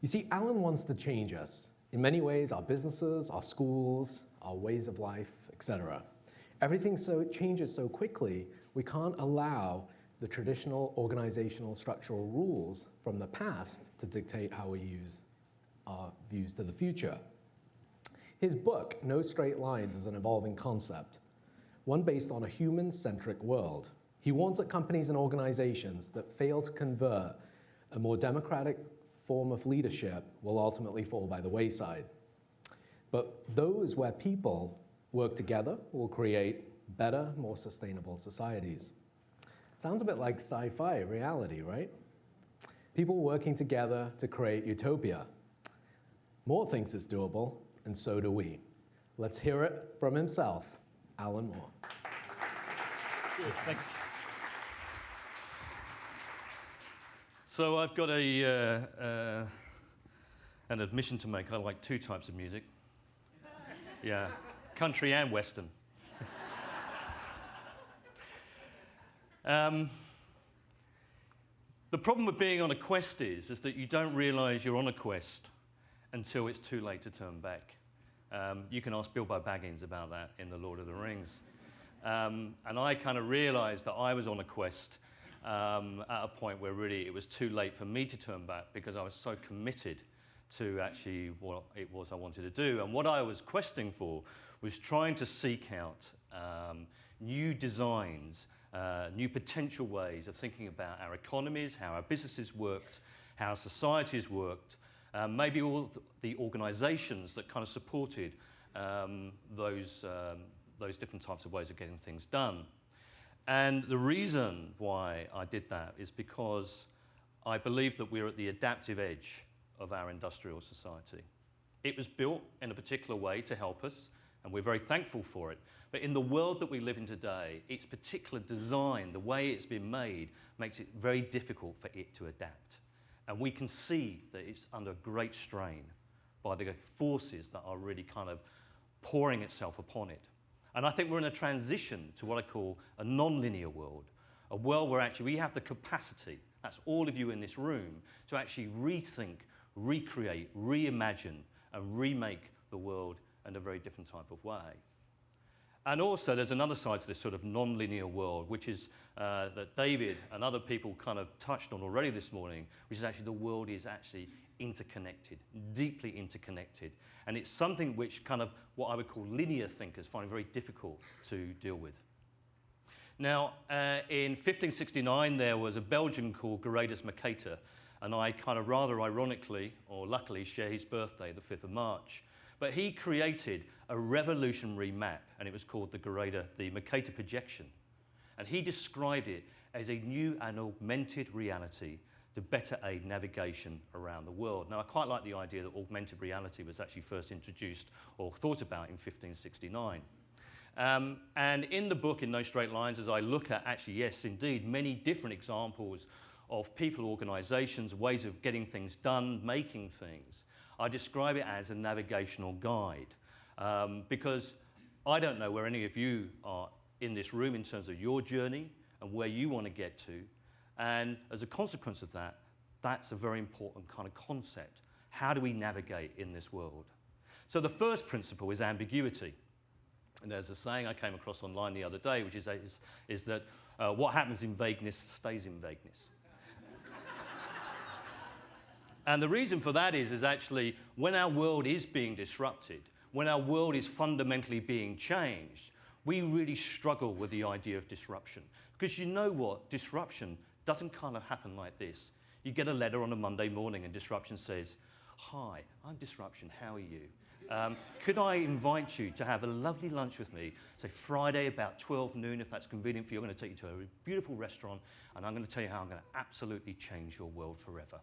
You see, Alan wants to change us. In many ways, our businesses, our schools, our ways of life, etc. Everything changes so quickly, we can't allow the traditional organizational structural rules from the past to dictate how we use our views to the future. His book, No Straight Lines, is an evolving concept, one based on a human-centric world. He warns that companies and organizations that fail to convert a more democratic form of leadership will ultimately fall by the wayside. But those where people work together will create better, more sustainable societies. Sounds a bit like sci-fi reality, right? People working together to create utopia. Moore thinks it's doable, and so do we. Let's hear it from himself, Alan Moore. Good, thanks. So I've got an admission to make. I like two types of music. Yeah, country and western. The problem with being on a quest is that you don't realize you're on a quest until it's too late to turn back. You can ask Bilbo Baggins about that in The Lord of the Rings. And I kind of realized that I was on a quest at a point where really it was too late for me to turn back because I was so committed to actually what it was I wanted to do. And what I was questing for was trying to seek out new designs, new potential ways of thinking about our economies, how our businesses worked, how our societies worked, maybe all the organizations that kind of supported those different types of ways of getting things done. And the reason why I did that is because I believe that we're at the adaptive edge of our industrial society. It was built in a particular way to help us, and we're very thankful for it. But in the world that we live in today, its particular design, the way it's been made, makes it very difficult for it to adapt. And we can see that it's under great strain by the forces that are really kind of pouring itself upon it. And I think we're in a transition to what I call a non-linear world, a world where actually we have the capacity, that's all of you in this room, to actually rethink, recreate, reimagine, and remake the world in a very different type of way. And also there's another side to this sort of non-linear world, which is that David and other people kind of touched on already this morning, which is actually the world is actually interconnected, deeply interconnected. And it's something which kind of what I would call linear thinkers find very difficult to deal with. Now, in 1569, there was a Belgian called Gerardus Mercator, and I kind of rather ironically, or luckily, share his birthday, the 5th of March. But he created a revolutionary map, and it was called the Mercator projection. And he described it as a new and augmented reality to better aid navigation around the world. Now, I quite like the idea that augmented reality was actually first introduced or thought about in 1569. And in the book, in No Straight Lines, as I look at actually, yes, indeed, many different examples of people, organizations, ways of getting things done, making things, I describe it as a navigational guide. Because I don't know where any of you are in this room in terms of your journey and where you want to get to. And as a consequence of that, that's a very important kind of concept. How do we navigate in this world? So the first principle is ambiguity. And there's a saying I came across online the other day, which is that what happens in vagueness stays in vagueness. And the reason for that is actually when our world is being disrupted, when our world is fundamentally being changed, we really struggle with the idea of disruption. Because you know what? Disruption doesn't kind of happen like this. You get a letter on a Monday morning and disruption says, "Hi, I'm Disruption, how are you? Could I invite you to have a lovely lunch with me, say Friday about 12 noon, if that's convenient for you. I'm going to take you to a beautiful restaurant, and I'm going to tell you how I'm going to absolutely change your world forever."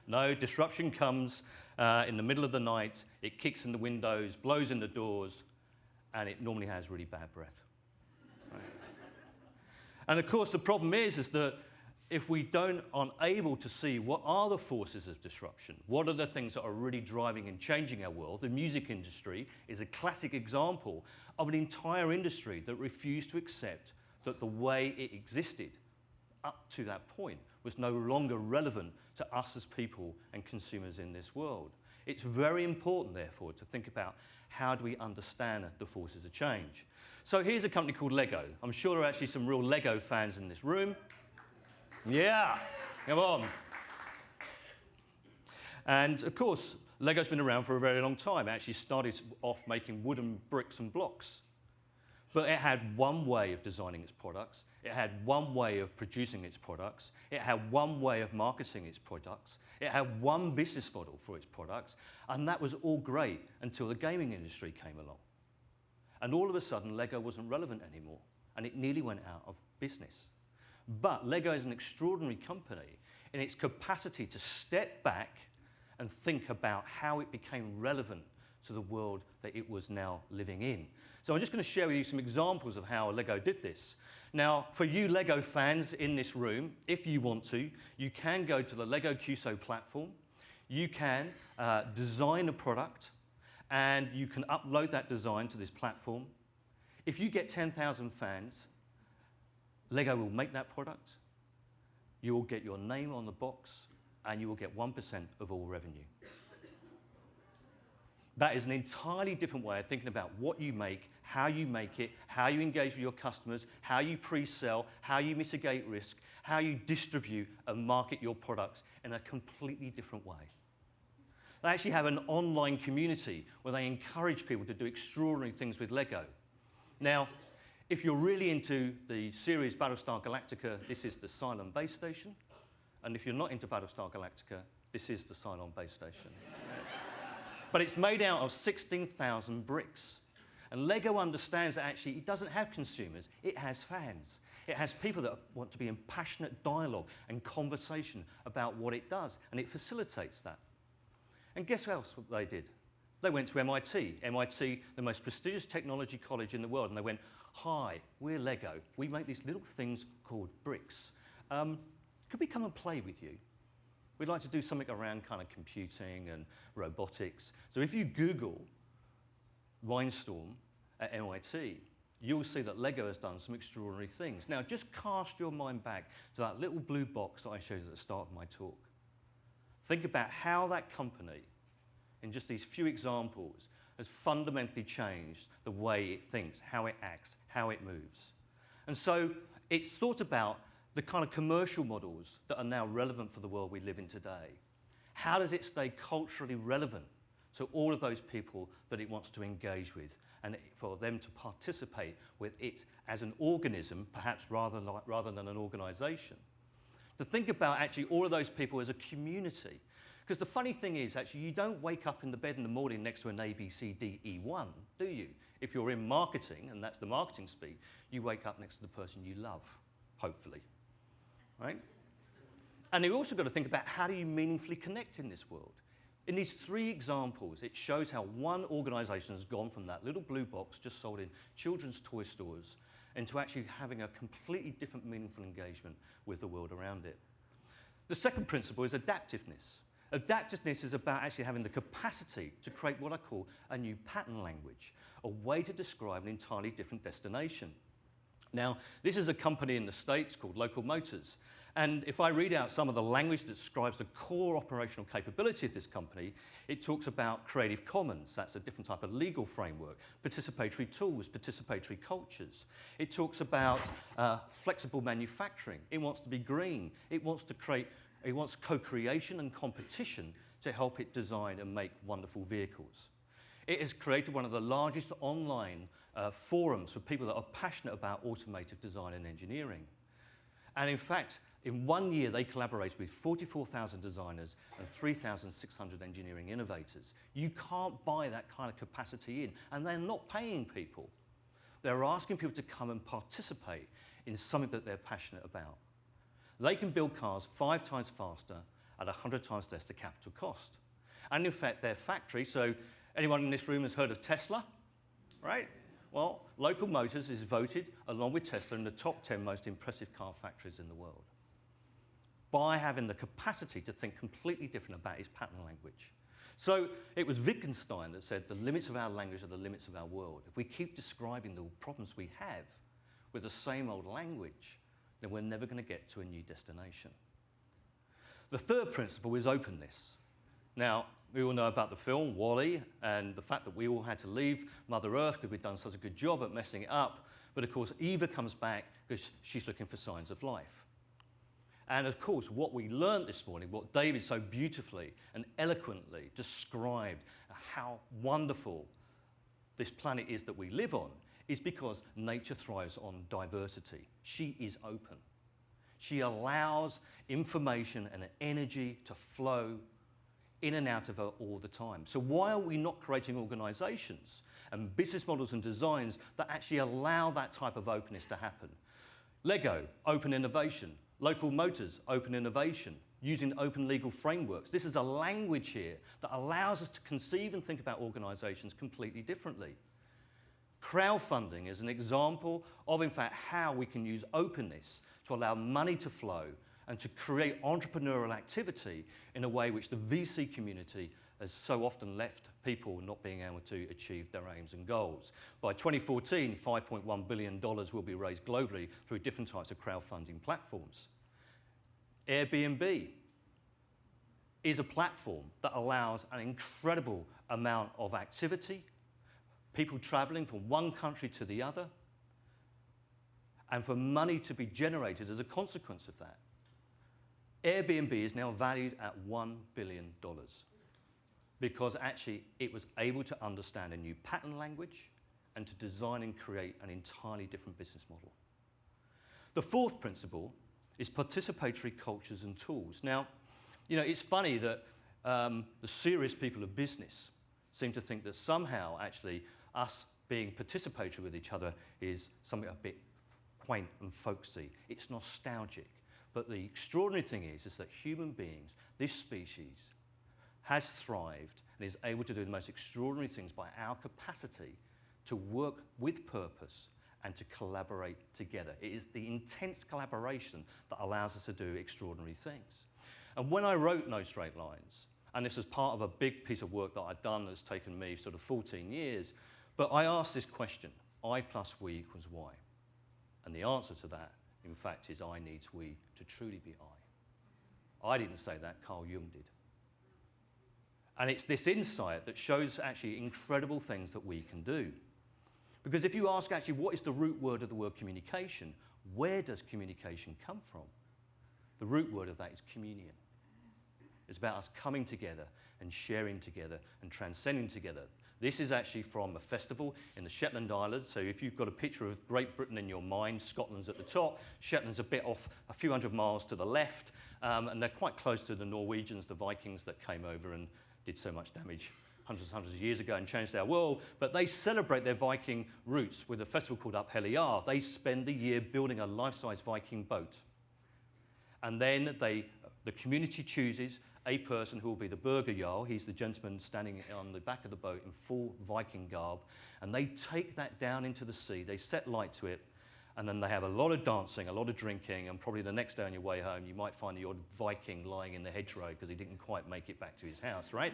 No, disruption comes in the middle of the night, it kicks in the windows, blows in the doors, and it normally has really bad breath. Right? And of course, the problem is that if we aren't able to see what are the forces of disruption, what are the things that are really driving and changing our world, the music industry is a classic example of an entire industry that refused to accept that the way it existed up to that point was no longer relevant to us as people and consumers in this world. It's very important, therefore, to think about how do we understand the forces of change. So here's a company called Lego. I'm sure there are actually some real Lego fans in this room. Yeah, come on. And of course, Lego's been around for a very long time. It actually started off making wooden bricks and blocks. But it had one way of designing its products. It had one way of producing its products. It had one way of marketing its products. It had one business model for its products. And that was all great until the gaming industry came along. And all of a sudden, Lego wasn't relevant anymore. And it nearly went out of business. But Lego is an extraordinary company in its capacity to step back and think about how it became relevant to the world that it was now living in. So I'm just going to share with you some examples of how Lego did this. Now, for you Lego fans in this room, if you want to, you can go to the Lego QSO platform. You can design a product, and you can upload that design to this platform. If you get 10,000 fans, Lego will make that product. You will get your name on the box, and you will get 1% of all revenue. That is an entirely different way of thinking about what you make, how you make it, how you engage with your customers, how you pre-sell, how you mitigate risk, how you distribute and market your products in a completely different way. They actually have an online community where they encourage people to do extraordinary things with Lego. Now, if you're really into the series Battlestar Galactica, this is the Cylon base station. And if you're not into Battlestar Galactica, this is the Cylon base station. But it's made out of 16,000 bricks. And Lego understands that actually it doesn't have consumers, it has fans. It has people that want to be in passionate dialogue and conversation about what it does, and it facilitates that. And guess what else they did? They went to MIT. MIT, the most prestigious technology college in the world, and they went, "Hi, we're Lego. We make these little things called bricks. Could we come and play with you? We'd like to do something around kind of computing and robotics." So if you Google Windstorm at MIT, you'll see that Lego has done some extraordinary things. Now, just cast your mind back to that little blue box that I showed you at the start of my talk. Think about how that company, in just these few examples, has fundamentally changed the way it thinks, how it acts, how it moves. And so it's thought about the kind of commercial models that are now relevant for the world we live in today. How does it stay culturally relevant to all of those people that it wants to engage with, and for them to participate with it as an organism, perhaps rather than an organization? To think about actually all of those people as a community. Because the funny thing is, actually, you don't wake up in the bed in the morning next to an ABCDE1, do you? If you're in marketing, and that's the marketing speak, you wake up next to the person you love, hopefully. Right? And you've also got to think about how do you meaningfully connect in this world. In these three examples, it shows how one organization has gone from that little blue box just sold in children's toy stores into actually having a completely different meaningful engagement with the world around it. The second principle is adaptiveness. Adaptiveness is about actually having the capacity to create what I call a new pattern language, a way to describe an entirely different destination. Now, this is a company in the States called Local Motors. And if I read out some of the language that describes the core operational capability of this company, it talks about Creative Commons. That's a different type of legal framework. Participatory tools, participatory cultures. It talks about flexible manufacturing. It wants to be green. It wants co-creation and competition to help it design and make wonderful vehicles. It has created one of the largest online forums for people that are passionate about automotive design and engineering. And in fact, in 1 year, they collaborated with 44,000 designers and 3,600 engineering innovators. You can't buy that kind of capacity in, and they're not paying people. They're asking people to come and participate in something that they're passionate about. They can build cars 5 times faster at 100 times less the capital cost. And in fact, their factory, so anyone in this room has heard of Tesla, right? Well, Local Motors is voted, along with Tesla, in the top 10 most impressive car factories in the world, by having the capacity to think completely different about its pattern language. So it was Wittgenstein that said, the limits of our language are the limits of our world. If we keep describing the problems we have with the same old language, then we're never going to get to a new destination. The third principle is openness. Now, we all know about the film, WALL-E, and the fact that we all had to leave Mother Earth because we'd done such a good job at messing it up. But of course, Eva comes back because she's looking for signs of life. And of course, what we learned this morning, what David so beautifully and eloquently described how wonderful this planet is that we live on, is because nature thrives on diversity. She is open. She allows information and energy to flow in and out of her all the time. So why are we not creating organizations and business models and designs that actually allow that type of openness to happen? Lego, open innovation. Local Motors, open innovation, using open legal frameworks. This is a language here that allows us to conceive and think about organizations completely differently. Crowdfunding is an example of, in fact, how we can use openness to allow money to flow and to create entrepreneurial activity in a way which the VC community has so often left people not being able to achieve their aims and goals. By 2014, $5.1 billion will be raised globally through different types of crowdfunding platforms. Airbnb is a platform that allows an incredible amount of activity, people traveling from one country to the other, and for money to be generated as a consequence of that. Airbnb is now valued at $1 billion because actually it was able to understand a new pattern language and to design and create an entirely different business model. The fourth principle is participatory cultures and tools. Now, you know, it's funny that the serious people of business seem to think that somehow actually us being participatory with each other is something a bit quaint and folksy. It's nostalgic. But the extraordinary thing is that human beings, this species, has thrived and is able to do the most extraordinary things by our capacity to work with purpose and to collaborate together. It is the intense collaboration that allows us to do extraordinary things. And when I wrote No Straight Lines, and this was part of a big piece of work that I'd done that's taken me sort of 14 years, but I asked this question, I plus we equals Y. And the answer to that, in fact, is I needs we to truly be I. I didn't say that, Carl Jung did. And it's this insight that shows actually incredible things that we can do. Because if you ask actually what is the root word of the word communication, where does communication come from? The root word of that is communion. It's about us coming together and sharing together and transcending together. This is actually from a festival in the Shetland Islands. So if you've got a picture of Great Britain in your mind, Scotland's at the top, Shetland's a bit off, a few hundred miles to the left, and they're quite close to the Norwegians, the Vikings that came over and did so much damage hundreds of years ago and changed our world. But they celebrate their Viking roots with a festival called Up Helliar. They spend the year building a life-size Viking boat. And then the community chooses a person who will be the Burger Jarl. He's the gentleman standing on the back of the boat in full Viking garb. And they take that down into the sea. They set light to it. And then they have a lot of dancing, a lot of drinking, and probably the next day on your way home, you might find the odd Viking lying in the hedgerow because he didn't quite make it back to his house, right?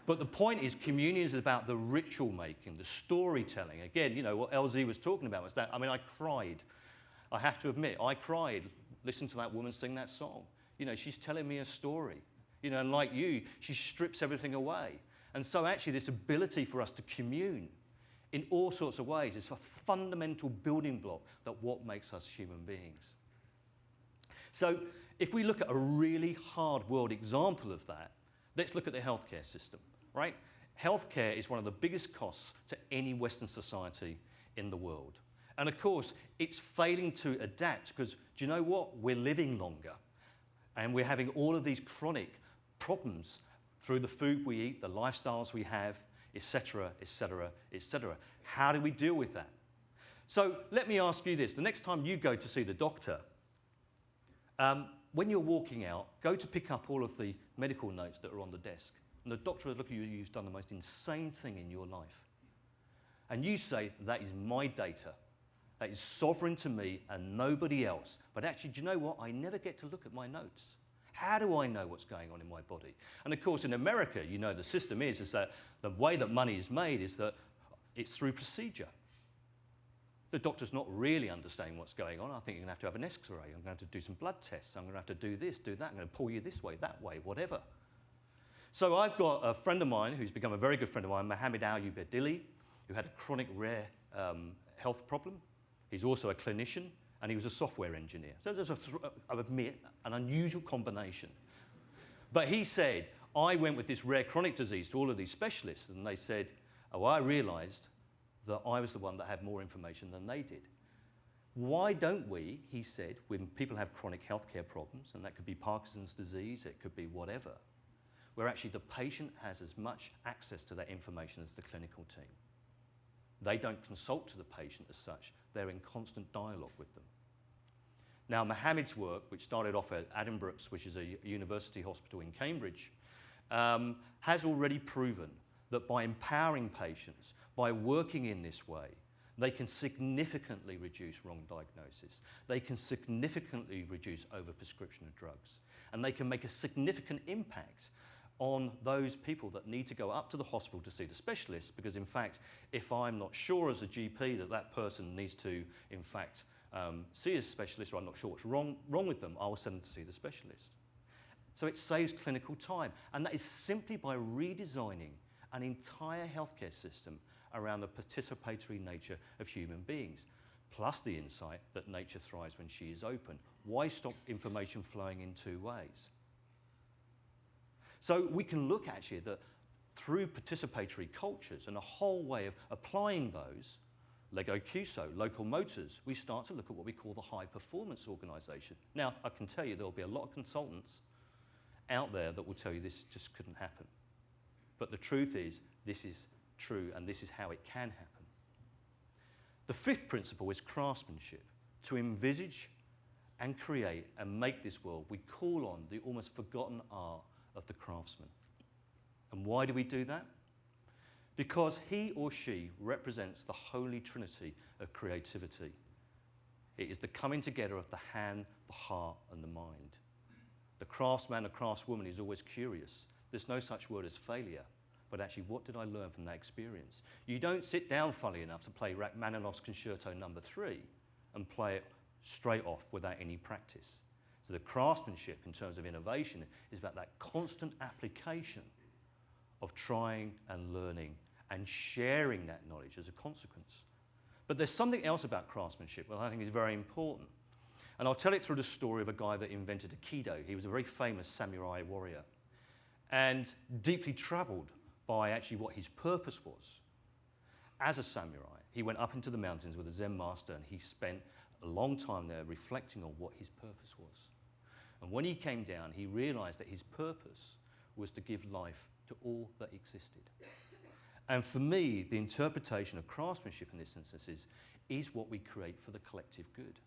But the point is, communion is about the ritual making, the storytelling. Again, you know, what LZ was talking about was that, I mean, I cried. I have to admit, I cried listening to that woman sing that song. You know, she's telling me a story. You know, and like you, she strips everything away. And so actually this ability for us to commune in all sorts of ways is a fundamental building block that what makes us human beings. So if we look at a really hard world example of that, let's look at the healthcare system, right? Healthcare is one of the biggest costs to any Western society in the world. And of course, it's failing to adapt because, do you know what? We're living longer. And we're having all of these chronic problems through the food we eat, the lifestyles we have, etc., etc., etc. How do we deal with that? So let me ask you this. The next time you go to see the doctor, when you're walking out, go to pick up all of the medical notes that are on the desk. And the doctor will look at you, you've done the most insane thing in your life. And you say, that is my data. That is sovereign to me and nobody else. But actually, do you know what? I never get to look at my notes. How do I know what's going on in my body? And of course, in America, you know, the system is that the way that money is made is that it's through procedure. The doctor's not really understanding what's going on. I think you're going to have an X-ray. I'm going to have to do some blood tests. I'm going to have to do this, do that. I'm going to pull you this way, that way, whatever. So I've got a friend of mine who's become a very good friend of mine, Mohammed Al-Ubedili, who had a chronic rare health problem. He's also a clinician, and he was a software engineer. So there's, I admit, an unusual combination. But he said, I went with this rare chronic disease to all of these specialists, and they said, oh, I realized that I was the one that had more information than they did. Why don't we, he said, when people have chronic healthcare problems, and that could be Parkinson's disease, it could be whatever, where actually the patient has as much access to that information as the clinical team. They don't consult to the patient as such, they're in constant dialogue with them. Now, Mohammed's work, which started off at Addenbrooke's, which is a university hospital in Cambridge, has already proven that by empowering patients, by working in this way, they can significantly reduce wrong diagnosis. They can significantly reduce overprescription of drugs. And they can make a significant impact on those people that need to go up to the hospital to see the specialist, because in fact, if I'm not sure as a GP that that person needs to, in fact, see a specialist, or I'm not sure what's wrong with them, I will send them to see the specialist. So it saves clinical time, and that is simply by redesigning an entire healthcare system around the participatory nature of human beings, plus the insight that nature thrives when she is open. Why stop information flowing in two ways? So we can look actually that through participatory cultures and a whole way of applying those, Lego QSO, local motors, we start to look at what we call the high performance organization. Now, I can tell you there'll be a lot of consultants out there that will tell you this just couldn't happen. But the truth is, this is true, and this is how it can happen. The fifth principle is craftsmanship. To envisage and create and make this world, we call on the almost forgotten art of the craftsman. And why do we do that? Because he or she represents the holy trinity of creativity. It is the coming together of the hand, the heart, and the mind. The craftsman or craftswoman is always curious. There's no such word as failure, but actually, what did I learn from that experience? You don't sit down, funnily enough, to play Rachmaninoff's Concerto No. 3 and play it straight off without any practice. So the craftsmanship in terms of innovation is about that constant application of trying and learning and sharing that knowledge as a consequence. But there's something else about craftsmanship that I think is very important. And I'll tell it through the story of a guy that invented Aikido. He was a very famous samurai warrior and deeply troubled by actually what his purpose was. As a samurai, he went up into the mountains with a Zen master, and he spent a long time there reflecting on what his purpose was. And when he came down, he realized that his purpose was to give life to all that existed. And for me, the interpretation of craftsmanship in this instance is what we create for the collective good.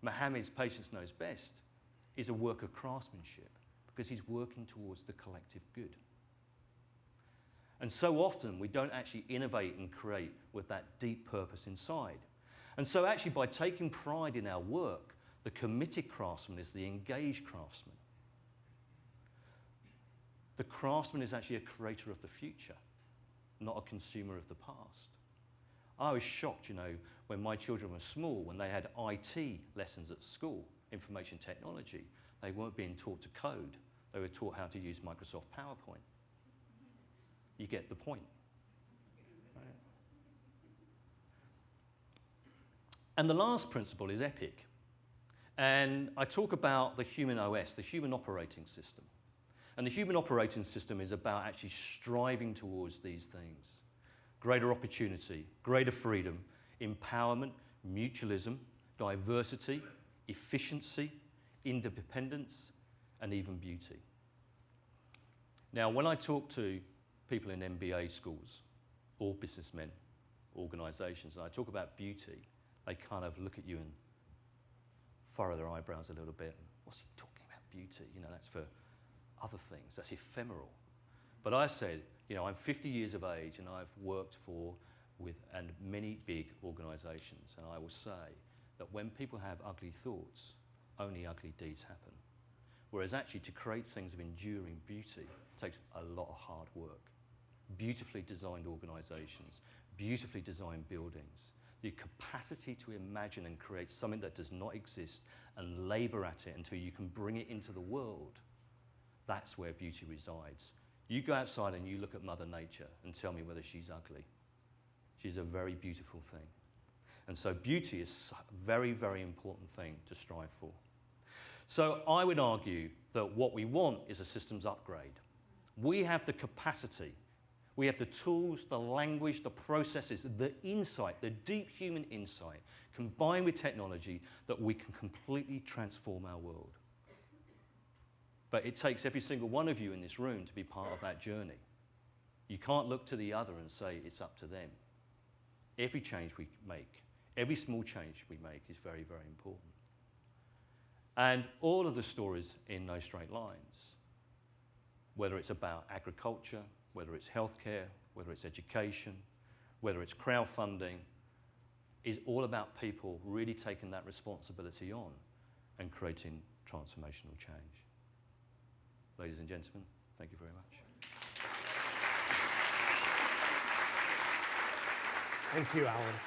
Mohammed's Patience Knows Best is a work of craftsmanship because he's working towards the collective good. And so often we don't actually innovate and create with that deep purpose inside. And so actually by taking pride in our work, the committed craftsman is the engaged craftsman. The craftsman is actually a creator of the future, not a consumer of the past. I was shocked, when my children were small, when they had IT lessons at school, information technology, they weren't being taught to code. They were taught how to use Microsoft PowerPoint. You get the point. Right? And the last principle is epic. And I talk about the human OS, the human operating system. And the human operating system is about actually striving towards these things. Greater opportunity, greater freedom, empowerment, mutualism, diversity, efficiency, independence, and even beauty. Now, when I talk to people in MBA schools, or businessmen, organizations, and I talk about beauty, they kind of look at you and furrow their eyebrows a little bit. What's he talking about beauty? That's for other things, that's ephemeral. But I said, I'm 50 years of age and I've worked with many big organizations, and I will say that when people have ugly thoughts, only ugly deeds happen. Whereas actually to create things of enduring beauty takes a lot of hard work. Beautifully designed organizations, beautifully designed buildings. the capacity to imagine and create something that does not exist and labor at it until you can bring it into the world, that's where beauty resides. You go outside and you look at Mother Nature and tell me whether she's ugly. She's a very beautiful thing. And so beauty is a very, very important thing to strive for. So I would argue that what we want is a systems upgrade. We have the capacity, we have the tools, the language, the processes, the insight, the deep human insight, combined with technology, that we can completely transform our world. But it takes every single one of you in this room to be part of that journey. You can't look to the other and say it's up to them. Every change we make, every small change we make is very, very important. And all of the stories in No Straight Lines, whether it's about agriculture, whether it's healthcare, whether it's education, whether it's crowdfunding, is all about people really taking that responsibility on and creating transformational change. Ladies and gentlemen, thank you very much. Thank you, Alan.